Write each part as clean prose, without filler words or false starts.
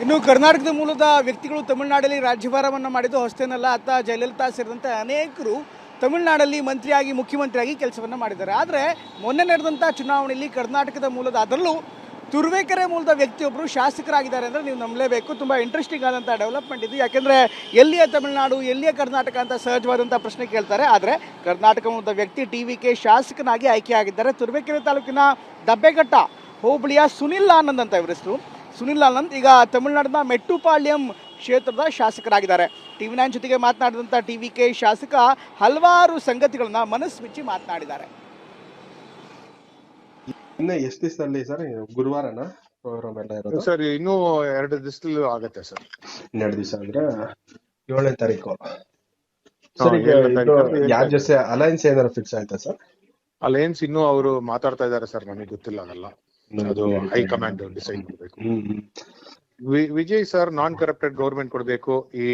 ಇನ್ನು ಕರ್ನಾಟಕದ ಮೂಲದ ವ್ಯಕ್ತಿಗಳು ತಮಿಳುನಾಡಲ್ಲಿ ರಾಜ್ಯಭಾರವನ್ನು ಮಾಡಿದ್ದು ಹೊಸತೇನಲ್ಲ. ಅತ್ತ ಜಯಲಲಿತಾ ಸೇರಿದಂತೆ ಅನೇಕರು ತಮಿಳುನಾಡಲ್ಲಿ ಮಂತ್ರಿಯಾಗಿ ಮುಖ್ಯಮಂತ್ರಿಯಾಗಿ ಕೆಲಸವನ್ನು ಮಾಡಿದ್ದಾರೆ. ಆದರೆ ಮೊನ್ನೆ ನಡೆದಂಥ ಚುನಾವಣೆಯಲ್ಲಿ ಕರ್ನಾಟಕದ ಮೂಲದ, ಅದರಲ್ಲೂ ತುರುವೇಕೆರೆ ಮೂಲದ ವ್ಯಕ್ತಿಯೊಬ್ಬರು ಶಾಸಕರಾಗಿದ್ದಾರೆ ಅಂದರೆ ನೀವು ನಂಬಲೇಬೇಕು. ತುಂಬ ಇಂಟ್ರೆಸ್ಟಿಂಗ್ ಆದಂಥ ಡೆವಲಪ್ಮೆಂಟ್ ಇದು. ಯಾಕೆಂದರೆ ಎಲ್ಲಿಯ ತಮಿಳುನಾಡು, ಎಲ್ಲಿಯ ಕರ್ನಾಟಕ ಅಂತ ಸಹಜವಾದಂಥ ಪ್ರಶ್ನೆ ಕೇಳ್ತಾರೆ. ಆದರೆ ಕರ್ನಾಟಕ ಮೂಲದ ವ್ಯಕ್ತಿ TVK ಶಾಸಕನಾಗಿ ಆಯ್ಕೆಯಾಗಿದ್ದಾರೆ. ತುರುವೇಕೆರೆ ತಾಲೂಕಿನ ದಬ್ಬೆಘಟ್ಟ ಹೋಬಳಿಯ ಸುನಿಲ್ ಆನಂದ್ ಅಂತ ಇವರ ಹೆಸರು. ಸುನಿಲ್ ಆನಂದ್ ಈಗ ತಮಿಳುನಾಡಿನ ಮೆಟ್ಟುಪಾಳ್ಯಂ ಕ್ಷೇತ್ರದ ಶಾಸಕರಾಗಿದ್ದಾರೆ. TV9 ಜೊತೆಗೆ ಮಾತನಾಡಿದಂಥ TVK ಶಾಸಕ ಹಲವಾರು ಸಂಗತಿಗಳನ್ನ ಮನಸ್ಸು ಮಾತನಾಡಿದ್ದಾರೆ. ಇನ್ನು ಎಷ್ಟು ದಿವಸದಲ್ಲಿ ಸರ್? ಗುರುವಾರನ ಪ್ರೋಗ್ರಾಮ್ ಎಲ್ಲ ಇರೋದು ಸರ್? ಇನ್ನೂ 2 ದಿವಸದಲ್ಲಿ ಆಗತ್ತೆ ಸರ್. 2 ದಿವಸ ಅಂದ್ರೆ 7ನೇ ತಾರೀಕು. ಸರ್ ಈಗ ಯಾರ ಜೊತೆ ಅಲೈನ್ಸ್ ಏನಾದ್ರು ಫಿಕ್ಸ್ ಆಯ್ತಾ ಸರ್? ಅಲೈನ್ಸ್ ಇನ್ನೂ ಅವರು ಮಾತಾಡ್ತಾ ಇದಾರೆ ಸರ್, ನನಗೆ ಗೊತ್ತಿಲ್ಲ. ಅದೆಲ್ಲ ಅದು ಹೈಕಮಾಂಡ್ ಡಿಸೈಡ್ ಮಾಡಬೇಕು. ವಿಜಯ್ ಸರ್ ನಾನ್ ಕರಪ್ಟೆಡ್ ಗೌರ್ಮೆಂಟ್ ಕೊಡ್ಬೇಕು. ಈ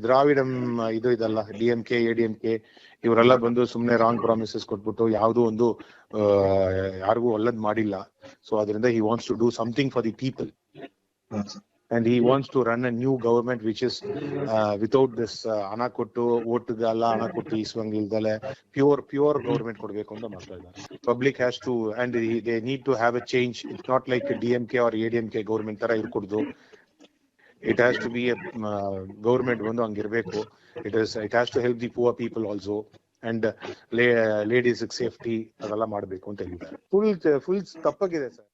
ದ್ರಾವಿಡಂ ಇದು ಇದಲ್ಲ, DMK ADMK ಇವರೆಲ್ಲ ಬಂದು ಸುಮ್ನೆ ರಾಂಗ್ ಪ್ರಾಮಿಸಸ್ ಕೊಟ್ಬಿಟ್ಟು ಯಾವುದೋ ಒಂದು ಯಾರಿಗೂ ಒಳ್ಳೇದ್ ಮಾಡಿಲ್ಲ. ಸೊ ಅದರಿಂದ he wants to do something for the people and he wants to run a new government which is without this ಹಣ ಕೊಟ್ಟು ಓಟ್ಗೆಲ್ಲ ಹಣ ಕೊಟ್ಟು ಇಸ್ವಂಗಿಲ್ದಲೆ ಪ್ಯೂರ್ ಗೌರ್ಮೆಂಟ್ ಕೊಡ್ಬೇಕು ಅಂತ ಮಾಡ್ತಾ ಇದ್ದಾರೆ. Public has to and they need to have a change. It's not like a DMK or ADMK government ತರ ಇರ್ಕೊಡ್ದು. It has to be a government ಬಂದು ಹಂಗಿರ್ಬೇಕು. It has to help the poor people also and ladies safety ಅದೆಲ್ಲ ಮಾಡ್ಬೇಕು ಅಂತ ಹೇಳಿದ್ದಾರೆ. Full ತಪ್ಪಾಗಿದೆ sir.